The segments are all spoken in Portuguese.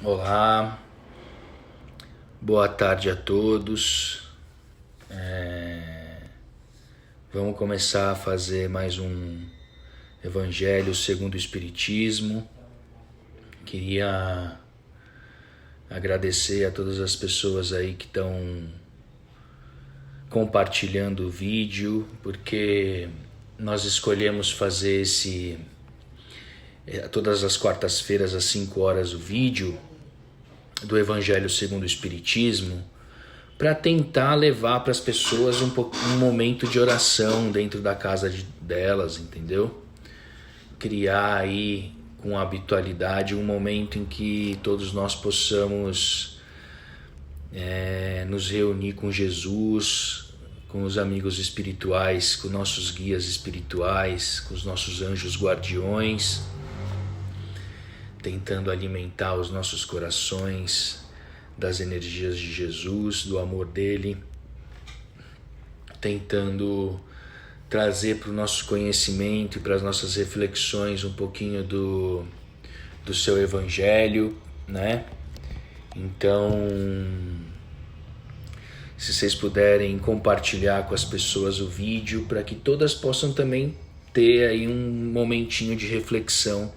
Olá, boa tarde a todos. Vamos começar a fazer mais um Evangelho segundo o Espiritismo. Queria agradecer a todas as pessoas aí que estão compartilhando o vídeo, porque nós escolhemos fazer todas as quartas-feiras às 5 horas o vídeo do Evangelho segundo o Espiritismo, para tentar levar para as pessoas um momento de oração dentro da casa delas, entendeu? Criar aí com habitualidade um momento em que todos nós possamos nos reunir com Jesus, com os amigos espirituais, com nossos guias espirituais, com os nossos anjos guardiões, tentando alimentar os nossos corações das energias de Jesus, do amor dele, tentando trazer para o nosso conhecimento e para as nossas reflexões um pouquinho do seu Evangelho, né? Então, se vocês puderem compartilhar com as pessoas o vídeo, para que todas possam também ter aí um momentinho de reflexão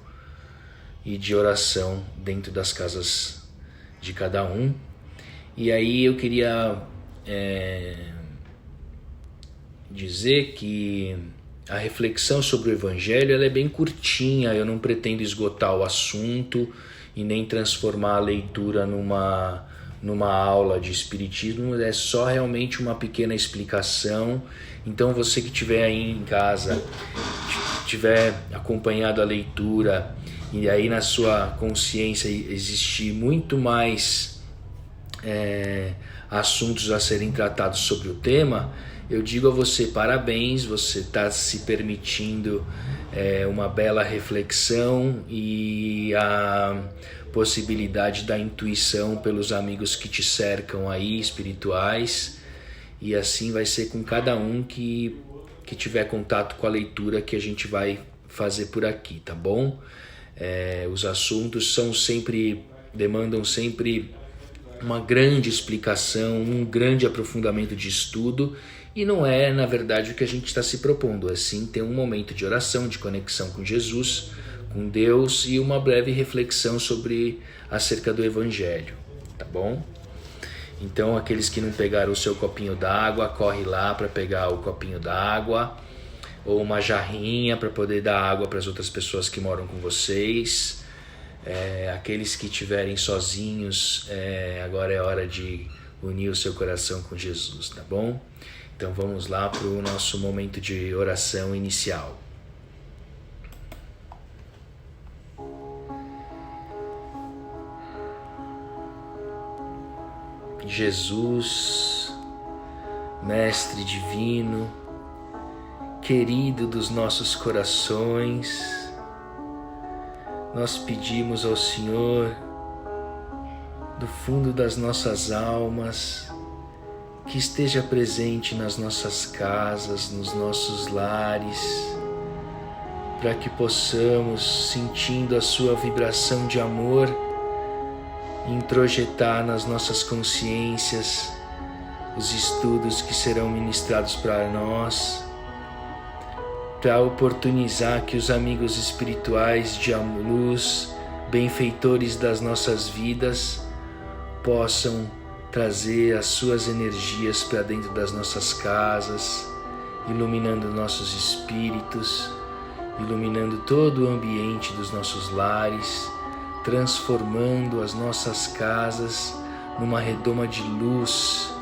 e de oração dentro das casas de cada um. E aí eu queria dizer que a reflexão sobre o Evangelho ela é bem curtinha, eu não pretendo esgotar o assunto e nem transformar a leitura numa aula de Espiritismo, é só realmente uma pequena explicação. Então você que estiver aí em casa, tiver acompanhado a leitura e aí na sua consciência existir muito mais assuntos a serem tratados sobre o tema, eu digo a você parabéns, você está se permitindo uma bela reflexão e a possibilidade da intuição pelos amigos que te cercam aí, espirituais, e assim vai ser com cada um que tiver contato com a leitura que a gente vai fazer por aqui, tá bom? Os assuntos demandam sempre uma grande explicação, um grande aprofundamento de estudo, e não é, na verdade, o que a gente está se propondo, assim, ter um momento de oração, de conexão com Jesus, com Deus, e uma breve reflexão acerca do Evangelho, tá bom? Então, aqueles que não pegaram o seu copinho d'água, corre lá para pegar o copinho d'água, ou uma jarrinha para poder dar água para as outras pessoas que moram com vocês. Aqueles que estiverem sozinhos, agora é hora de unir o seu coração com Jesus, tá bom? Então vamos lá para o nosso momento de oração inicial. Jesus, Mestre Divino, querido dos nossos corações, nós pedimos ao Senhor, do fundo das nossas almas, que esteja presente nas nossas casas, nos nossos lares, para que possamos, sentindo a sua vibração de amor, introjetar nas nossas consciências os estudos que serão ministrados para nós, para oportunizar que os amigos espirituais de luz, benfeitores das nossas vidas, possam trazer as suas energias para dentro das nossas casas, iluminando nossos espíritos, iluminando todo o ambiente dos nossos lares, transformando as nossas casas numa redoma de luz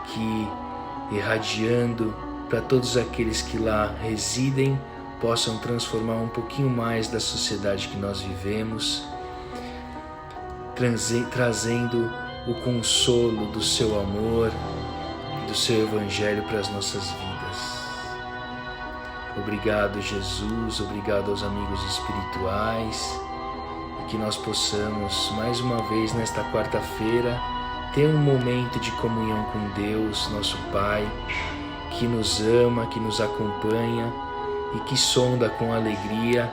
que, irradiando para todos aqueles que lá residem, possam transformar um pouquinho mais da sociedade que nós vivemos, trazendo o consolo do seu amor e do seu Evangelho para as nossas vidas. Obrigado, Jesus, obrigado aos amigos espirituais, e que nós possamos, mais uma vez nesta quarta-feira, ter um momento de comunhão com Deus, nosso Pai, que nos ama, que nos acompanha e que sonda com alegria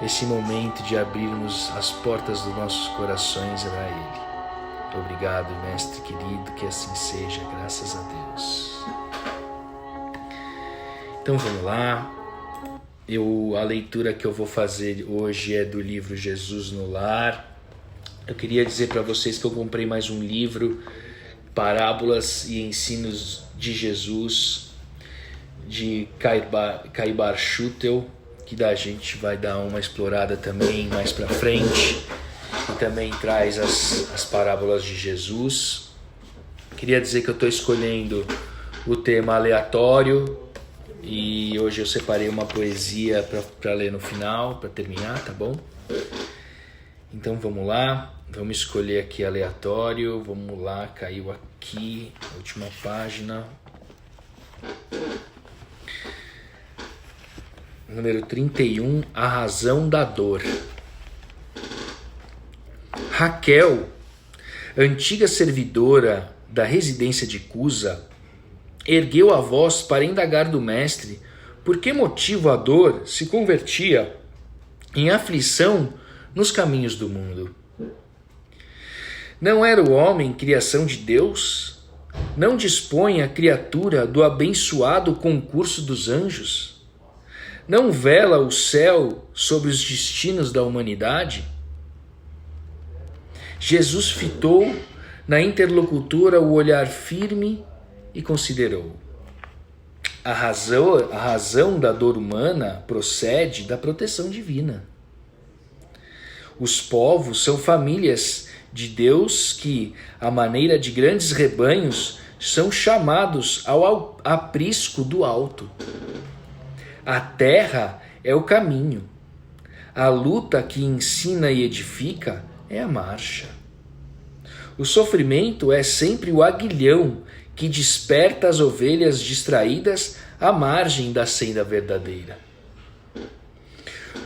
esse momento de abrirmos as portas dos nossos corações a Ele. Obrigado, Mestre querido, que assim seja, graças a Deus. Então vamos lá. A leitura que eu vou fazer hoje é do livro Jesus no Lar. Eu queria dizer para vocês que eu comprei mais um livro, Parábolas e Ensinos de Jesus, de Caibar Schutel, que a gente vai dar uma explorada também mais para frente, e também traz as parábolas de Jesus. Queria dizer que eu estou escolhendo o tema aleatório, e hoje eu separei uma poesia para ler no final, para terminar, tá bom? Então vamos lá, vamos escolher aqui aleatório, vamos lá, caiu aqui, a última página. Número 31, a razão da dor. Raquel, antiga servidora da residência de Cusa, ergueu a voz para indagar do mestre por que motivo a dor se convertia em aflição nos caminhos do mundo. Não era o homem criação de Deus? Não dispõe a criatura do abençoado concurso dos anjos? Não vela o céu sobre os destinos da humanidade? Jesus fitou na interlocutora o olhar firme e considerou. A razão da dor humana procede da proteção divina. Os povos são famílias de Deus que, à maneira de grandes rebanhos, são chamados ao aprisco do alto. A terra é o caminho. A luta que ensina e edifica é a marcha. O sofrimento é sempre o aguilhão que desperta as ovelhas distraídas à margem da senda verdadeira.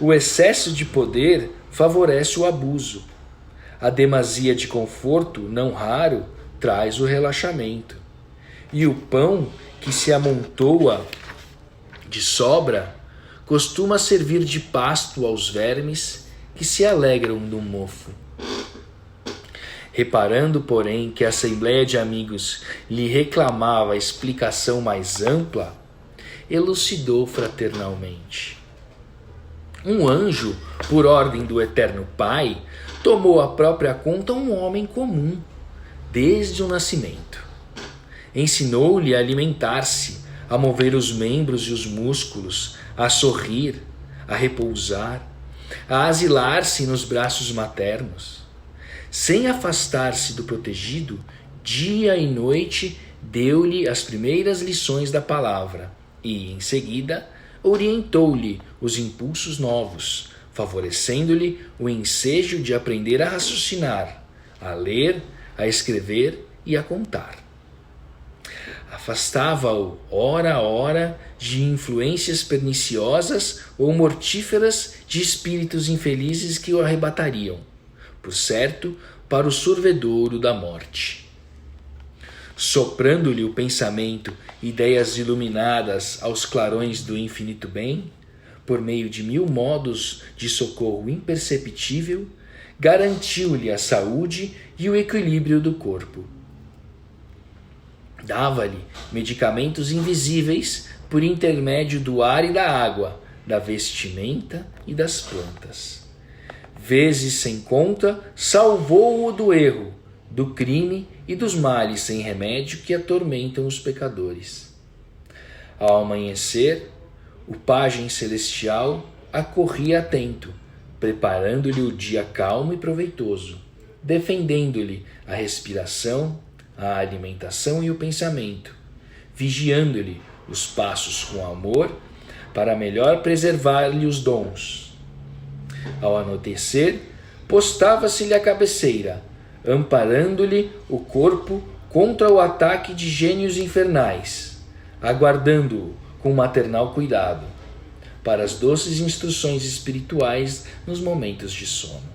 O excesso de poder favorece o abuso. A demasia de conforto, não raro, traz o relaxamento. E o pão que se amontoa de sobra costuma servir de pasto aos vermes que se alegram no mofo. Reparando, porém, que a assembleia de amigos lhe reclamava explicação mais ampla, elucidou fraternalmente. Um anjo, por ordem do Eterno Pai, tomou à própria conta um homem comum, desde o nascimento. Ensinou-lhe a alimentar-se, a mover os membros e os músculos, a sorrir, a repousar, a asilar-se nos braços maternos. Sem afastar-se do protegido, dia e noite deu-lhe as primeiras lições da palavra e, em seguida, orientou-lhe os impulsos novos, favorecendo-lhe o ensejo de aprender a raciocinar, a ler, a escrever e a contar. Afastava-o, hora a hora, de influências perniciosas ou mortíferas de espíritos infelizes que o arrebatariam, por certo, para o sorvedouro da morte. Soprando-lhe o pensamento ideias iluminadas aos clarões do infinito bem, por meio de 1000 modos de socorro imperceptível, garantiu-lhe a saúde e o equilíbrio do corpo. Dava-lhe medicamentos invisíveis por intermédio do ar e da água, da vestimenta e das plantas. Vezes sem conta, salvou-o do erro, do crime e dos males sem remédio que atormentam os pecadores. Ao amanhecer, o pajem celestial acorria atento, preparando-lhe o dia calmo e proveitoso, defendendo-lhe a respiração, a alimentação e o pensamento, vigiando-lhe os passos com amor para melhor preservar-lhe os dons. Ao anoitecer, postava-se-lhe à cabeceira, amparando-lhe o corpo contra o ataque de gênios infernais, aguardando-o com maternal cuidado, para as doces instruções espirituais nos momentos de sono.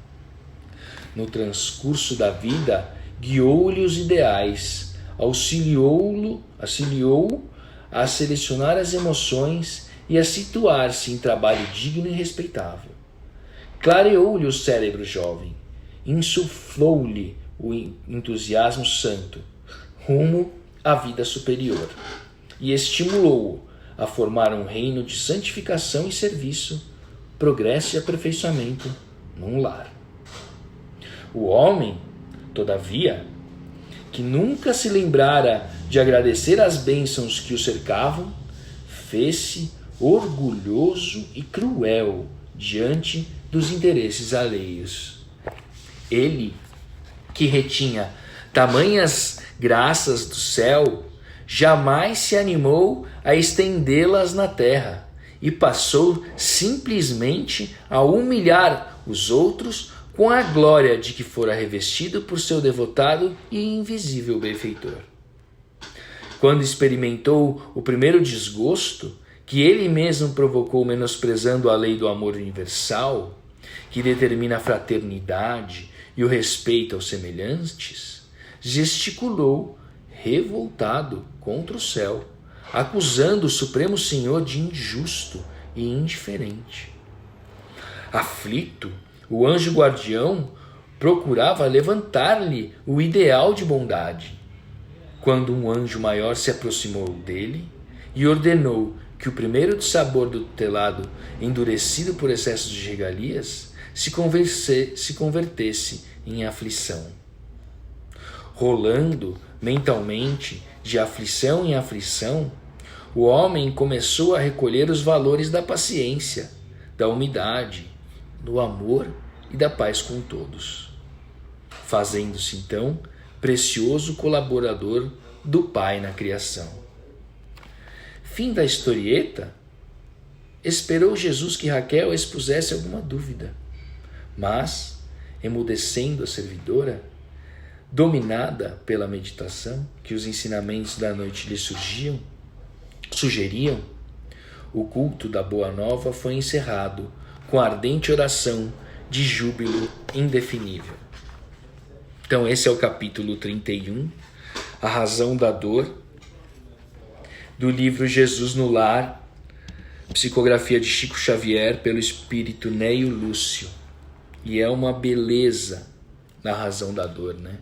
No transcurso da vida, guiou-lhe os ideais, auxiliou-o a selecionar as emoções e a situar-se em trabalho digno e respeitável. Clareou-lhe o cérebro jovem, insuflou-lhe o entusiasmo santo, rumo à vida superior, e estimulou-o a formar um reino de santificação e serviço, progresso e aperfeiçoamento num lar. O homem, todavia, que nunca se lembrara de agradecer as bênçãos que o cercavam, fez-se orgulhoso e cruel diante dos interesses alheios. Ele, que retinha tamanhas graças do céu, jamais se animou a estendê-las na terra e passou simplesmente a humilhar os outros com a glória de que fora revestido por seu devotado e invisível benfeitor. Quando experimentou o primeiro desgosto que ele mesmo provocou menosprezando a lei do amor universal, que determina a fraternidade e o respeito aos semelhantes, gesticulou revoltado contra o céu, acusando o Supremo Senhor de injusto e indiferente. Aflito, o anjo guardião procurava levantar-lhe o ideal de bondade, quando um anjo maior se aproximou dele e ordenou que o primeiro de sabor do telado, endurecido por excesso de regalias, se convertesse em aflição. Rolando mentalmente de aflição em aflição, o homem começou a recolher os valores da paciência, da humildade, do amor e da paz com todos, fazendo-se então precioso colaborador do Pai na criação. Fim da historieta. Esperou Jesus que Raquel expusesse alguma dúvida, mas, emudecendo a servidora, dominada pela meditação que os ensinamentos da noite lhe sugeriam, o culto da Boa Nova foi encerrado com a ardente oração de júbilo indefinível. Então esse é o capítulo 31, A Razão da Dor, do livro Jesus no Lar, psicografia de Chico Xavier pelo espírito Neio Lúcio. E é uma beleza na razão da dor, né?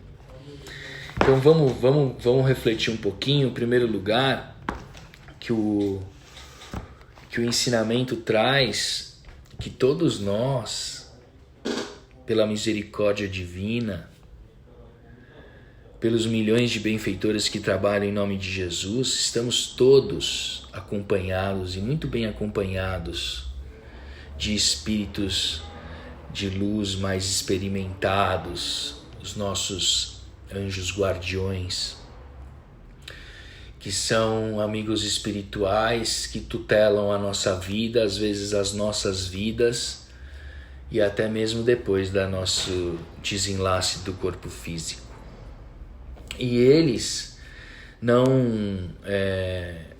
Então vamos refletir um pouquinho. Em primeiro lugar, que o ensinamento traz que todos nós, pela misericórdia divina, pelos milhões de benfeitores que trabalham em nome de Jesus, estamos todos acompanhados e muito bem acompanhados de espíritos de luz mais experimentados, os nossos anjos guardiões, que são amigos espirituais que tutelam a nossa vida, às vezes as nossas vidas, e até mesmo depois do nosso desenlace do corpo físico. E eles não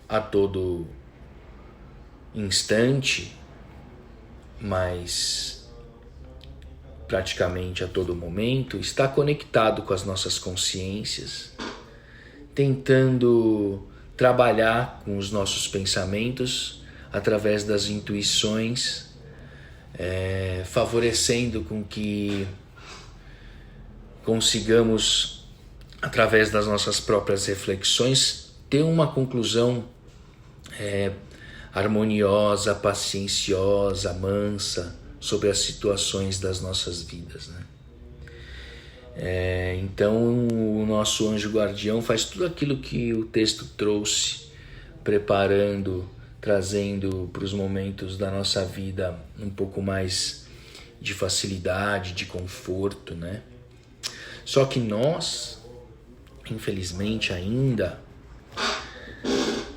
a todo instante, mas praticamente a todo momento, está conectado com as nossas consciências, tentando trabalhar com os nossos pensamentos através das intuições, favorecendo com que consigamos, através das nossas próprias reflexões, ter uma conclusão harmoniosa, pacienciosa, mansa sobre as situações das nossas vidas, né? Então o nosso anjo guardião faz tudo aquilo que o texto trouxe, preparando, trazendo para os momentos da nossa vida um pouco mais de facilidade, de conforto, né? Só que nós, infelizmente ainda,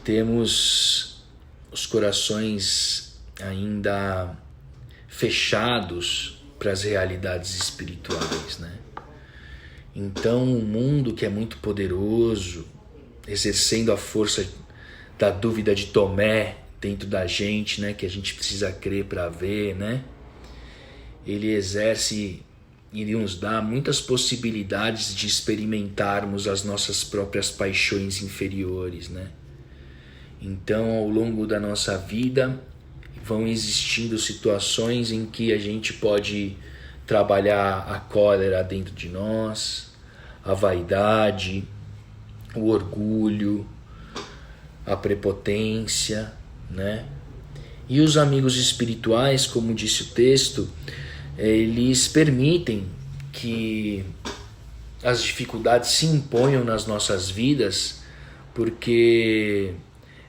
temos os corações ainda fechados para as realidades espirituais, né? Então o mundo, que é muito poderoso, exercendo a força da dúvida de Tomé dentro da gente, né, que a gente precisa crer para ver, né? Ele exerce e nos dá muitas possibilidades de experimentarmos as nossas próprias paixões inferiores, né? Então, ao longo da nossa vida, vão existindo situações em que a gente pode trabalhar a cólera dentro de nós, a vaidade, o orgulho, a prepotência, né? E os amigos espirituais, como disse o texto, eles permitem que as dificuldades se imponham nas nossas vidas, porque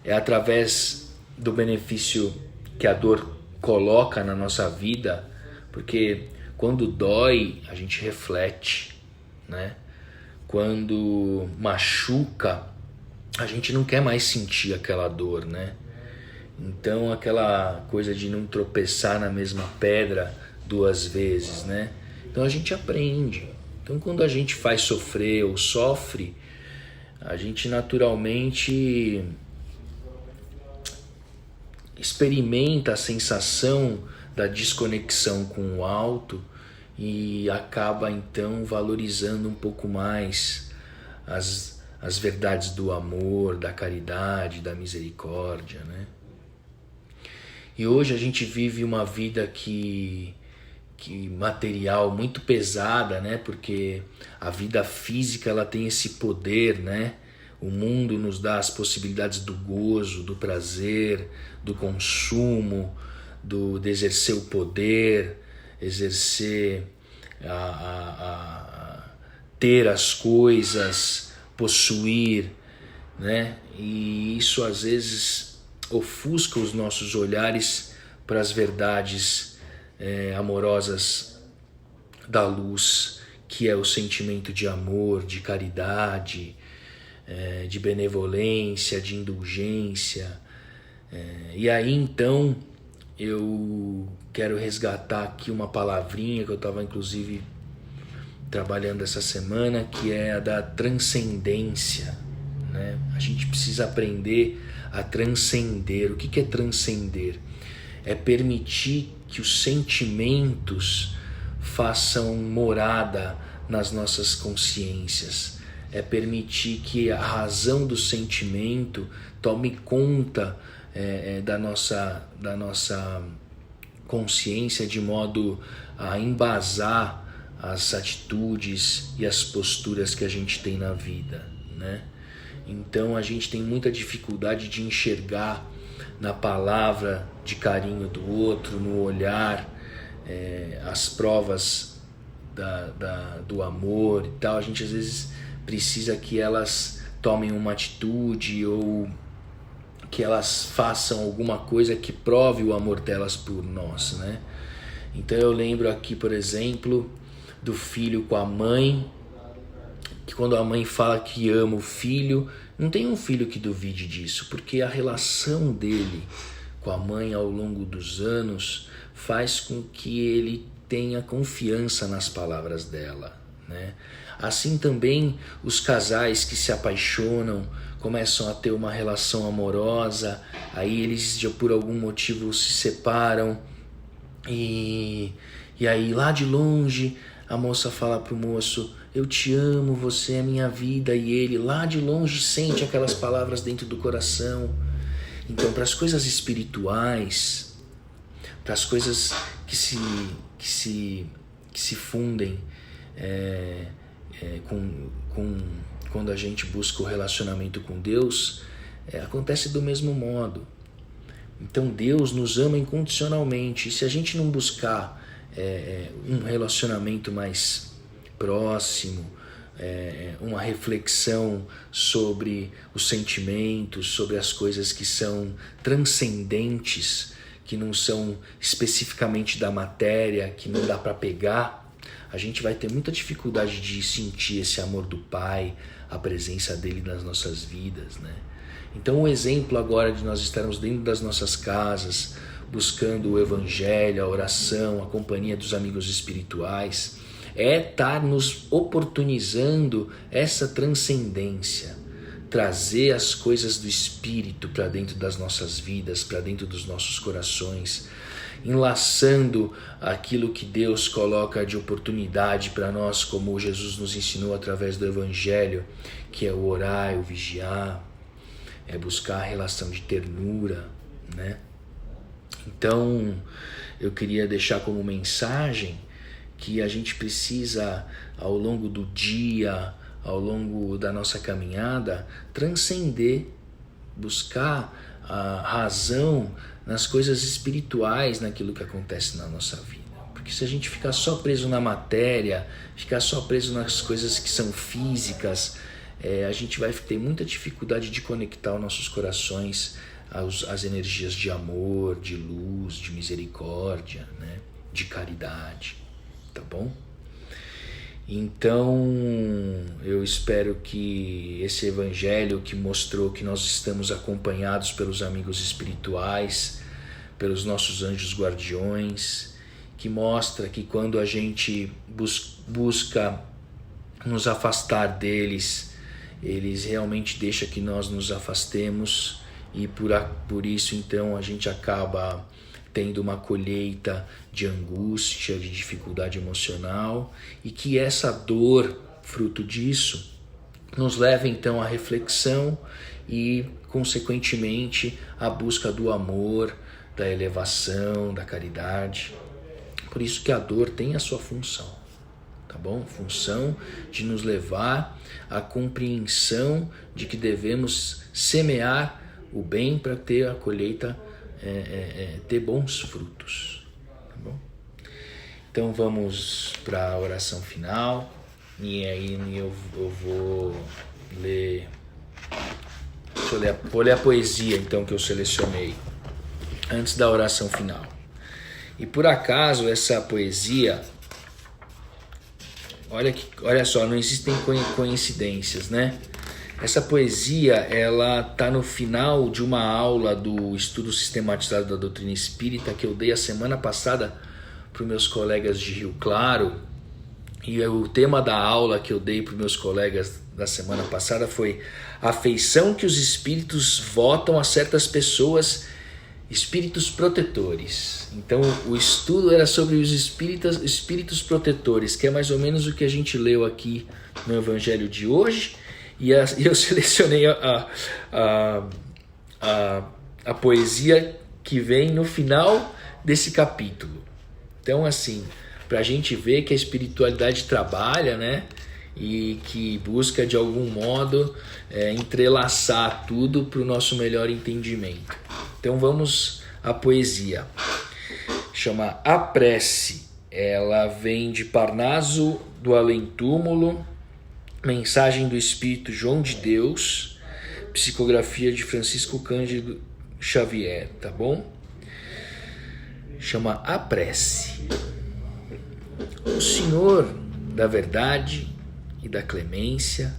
é através do benefício que a dor coloca na nossa vida, porque quando dói, a gente reflete, né? Quando machuca, a gente não quer mais sentir aquela dor, né? Então aquela coisa de não tropeçar na mesma pedra 2 vezes, né? Então a gente aprende. Então quando a gente faz sofrer ou sofre, a gente naturalmente experimenta a sensação da desconexão com o alto e acaba então valorizando um pouco mais as verdades do amor, da caridade, da misericórdia, né? E hoje a gente vive uma vida que material muito pesada, né? Porque a vida física ela tem esse poder, né? O mundo nos dá as possibilidades do gozo, do prazer, do consumo, de exercer o poder, exercer ter as coisas, possuir, né? E isso às vezes ofusca os nossos olhares para as verdades amorosas da luz, que é o sentimento de amor, de caridade, de benevolência, de indulgência. E aí então eu quero resgatar aqui uma palavrinha que eu estava inclusive trabalhando essa semana, que é a da transcendência, né? A gente precisa aprender a transcender. O que é transcender? É permitir que os sentimentos façam morada nas nossas consciências. É permitir que a razão do sentimento tome conta da nossa consciência, de modo a embasar as atitudes e as posturas que a gente tem na vida, né? Então a gente tem muita dificuldade de enxergar na palavra de carinho do outro, no olhar, as provas do amor e tal. A gente às vezes precisa que elas tomem uma atitude ou que elas façam alguma coisa que prove o amor delas por nós, né? Então eu lembro aqui, por exemplo, do filho com a mãe, que quando a mãe fala que ama o filho, não tem um filho que duvide disso, porque a relação dele com a mãe ao longo dos anos faz com que ele tenha confiança nas palavras dela, né? Assim também os casais que se apaixonam, começam a ter uma relação amorosa, aí eles já por algum motivo se separam e aí lá de longe a moça fala pro moço: eu te amo, você é minha vida, e ele lá de longe sente aquelas palavras dentro do coração. Então, para as coisas espirituais, para as coisas que se fundem quando a gente busca o relacionamento com Deus, acontece do mesmo modo. Então Deus nos ama incondicionalmente, e se a gente não buscar um relacionamento mais próximo, uma reflexão sobre os sentimentos, sobre as coisas que são transcendentes, que não são especificamente da matéria, que não dá para pegar, a gente vai ter muita dificuldade de sentir esse amor do Pai, a presença dele nas nossas vidas, né? Então o exemplo agora de nós estarmos dentro das nossas casas, buscando o Evangelho, a oração, a companhia dos amigos espirituais, é estar nos oportunizando essa transcendência, trazer as coisas do Espírito para dentro das nossas vidas, para dentro dos nossos corações, enlaçando aquilo que Deus coloca de oportunidade para nós, como Jesus nos ensinou através do Evangelho, que é o orar, o vigiar, é buscar a relação de ternura, né? Então, eu queria deixar como mensagem que a gente precisa, ao longo do dia, ao longo da nossa caminhada, transcender, buscar a razão nas coisas espirituais, naquilo que acontece na nossa vida. Porque se a gente ficar só preso na matéria, ficar só preso nas coisas que são físicas, a gente vai ter muita dificuldade de conectar os nossos corações às energias de amor, de luz, de misericórdia, né? De caridade, tá bom? Então, eu espero que esse evangelho que mostrou que nós estamos acompanhados pelos amigos espirituais, pelos nossos anjos guardiões, que mostra que quando a gente busca nos afastar deles, eles realmente deixam que nós nos afastemos, e por isso então a gente acaba tendo uma colheita de angústia, de dificuldade emocional, e que essa dor, fruto disso, nos leva então à reflexão e, consequentemente, à busca do amor, da elevação, da caridade. Por isso que a dor tem a sua função, tá bom? Função de nos levar à compreensão de que devemos semear o bem para ter a colheita, ter bons frutos, tá bom? Então vamos para a oração final, e aí eu vou ler, vou ler a poesia então que eu selecionei antes da oração final. E por acaso essa poesia, olha só, não existem coincidências, né? Essa poesia, ela tá no final de uma aula do estudo sistematizado da doutrina espírita que eu dei a semana passada para os meus colegas de Rio Claro. E o tema da aula que eu dei para os meus colegas da semana passada foi a afeição que os espíritos votam a certas pessoas, espíritos protetores. Então o estudo era sobre os espíritos protetores, que é mais ou menos o que a gente leu aqui no evangelho de hoje. E eu selecionei a poesia que vem no final desse capítulo. Então, assim, para a gente ver que a espiritualidade trabalha, né? E que busca, de algum modo, entrelaçar tudo para o nosso melhor entendimento. Então, vamos à poesia. Chama A Prece. Ela vem de Parnaso do Além-Túmulo, mensagem do Espírito João de Deus, psicografia de Francisco Cândido Xavier, tá bom? Chama A Prece. O Senhor da verdade e da clemência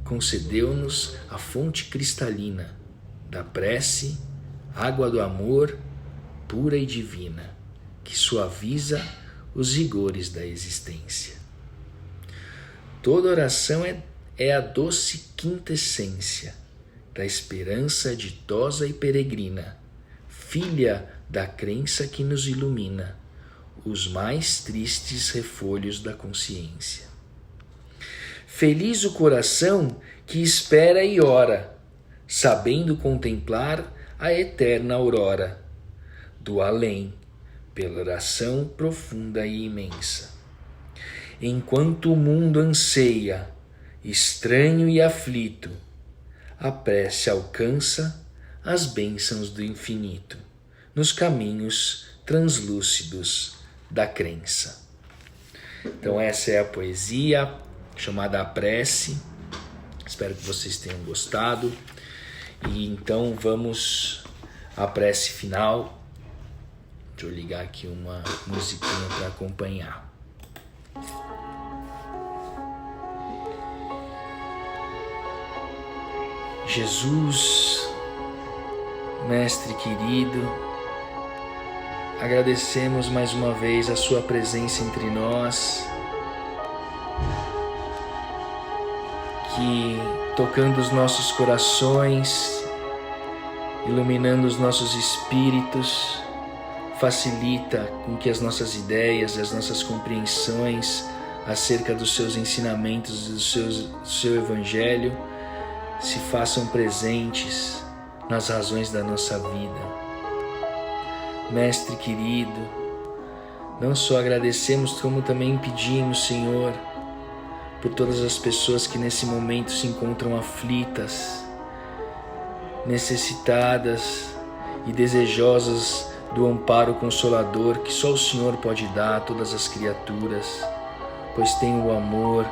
concedeu-nos a fonte cristalina da prece, água do amor pura e divina, que suaviza os rigores da existência. Toda oração é a doce quintessência da esperança ditosa e peregrina, filha da crença que nos ilumina os mais tristes refolhos da consciência. Feliz o coração que espera e ora, sabendo contemplar a eterna aurora do além, pela oração profunda e imensa. Enquanto o mundo anseia, estranho e aflito, a prece alcança as bênçãos do infinito, nos caminhos translúcidos da crença. Então essa é a poesia chamada A Prece. Espero que vocês tenham gostado. E então vamos à prece final. Deixa eu ligar aqui uma musiquinha para acompanhar. Jesus, Mestre querido, agradecemos mais uma vez a sua presença entre nós, que tocando os nossos corações, iluminando os nossos espíritos, facilita com que as nossas ideias, as nossas compreensões acerca dos seus ensinamentos e do seu evangelho se façam presentes nas razões da nossa vida. Mestre querido, não só agradecemos, como também pedimos, Senhor, por todas as pessoas que nesse momento se encontram aflitas, necessitadas e desejosas do amparo consolador que só o Senhor pode dar a todas as criaturas, pois tem o amor,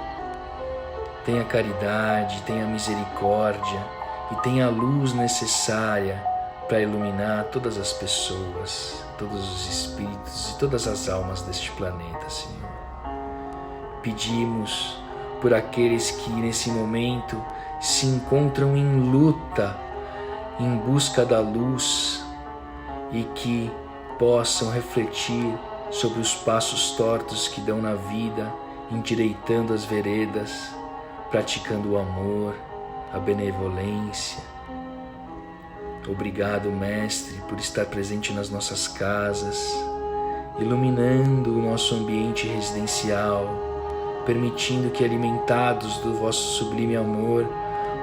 tem a caridade, tem a misericórdia e tem a luz necessária para iluminar todas as pessoas, todos os espíritos e todas as almas deste planeta, Senhor. Pedimos por aqueles que nesse momento se encontram em luta, em busca da luz, e que possam refletir sobre os passos tortos que dão na vida, endireitando as veredas, praticando o amor, a benevolência. Obrigado, Mestre, por estar presente nas nossas casas, iluminando o nosso ambiente residencial, permitindo que, alimentados do vosso sublime amor,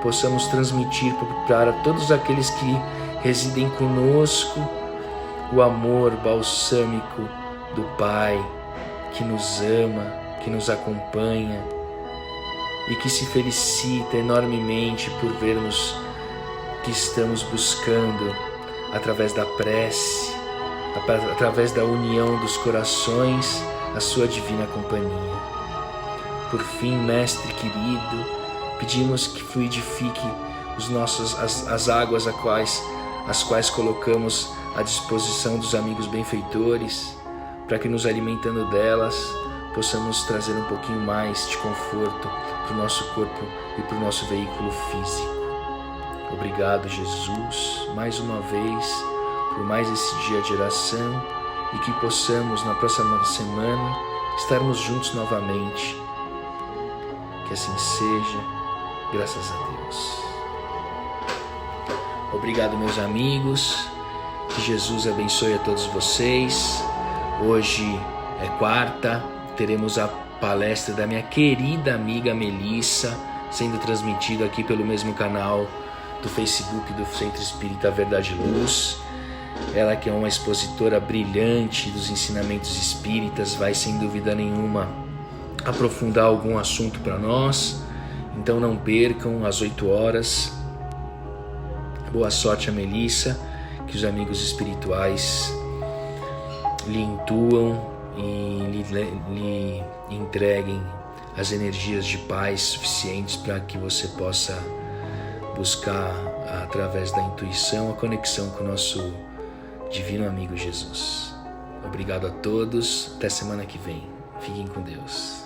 possamos transmitir para todos aqueles que residem conosco o amor balsâmico do Pai, que nos ama, que nos acompanha e que se felicita enormemente por vermos que estamos buscando, através da prece, através da união dos corações, a sua divina companhia. Por fim, Mestre querido, pedimos que fluidifique as águas as quais colocamos à disposição dos amigos benfeitores, para que, nos alimentando delas, possamos trazer um pouquinho mais de conforto para o nosso corpo e para o nosso veículo físico. Obrigado, Jesus, mais uma vez, por mais esse dia de oração, e que possamos, na próxima semana, estarmos juntos novamente. Que assim seja, graças a Deus. Obrigado, meus amigos, que Jesus abençoe a todos vocês. Hoje é quarta, teremos a palestra da minha querida amiga Melissa, sendo transmitida aqui pelo mesmo canal do Facebook do Centro Espírita Verdade e Luz. Ela, que é uma expositora brilhante dos ensinamentos espíritas, vai sem dúvida nenhuma aprofundar algum assunto para nós. Então não percam, às 8 horas. Boa sorte a Melissa, que os amigos espirituais lhe intuam e lhe entreguem as energias de paz suficientes para que você possa buscar, através da intuição, a conexão com o nosso divino amigo Jesus. Obrigado a todos, até semana que vem. Fiquem com Deus.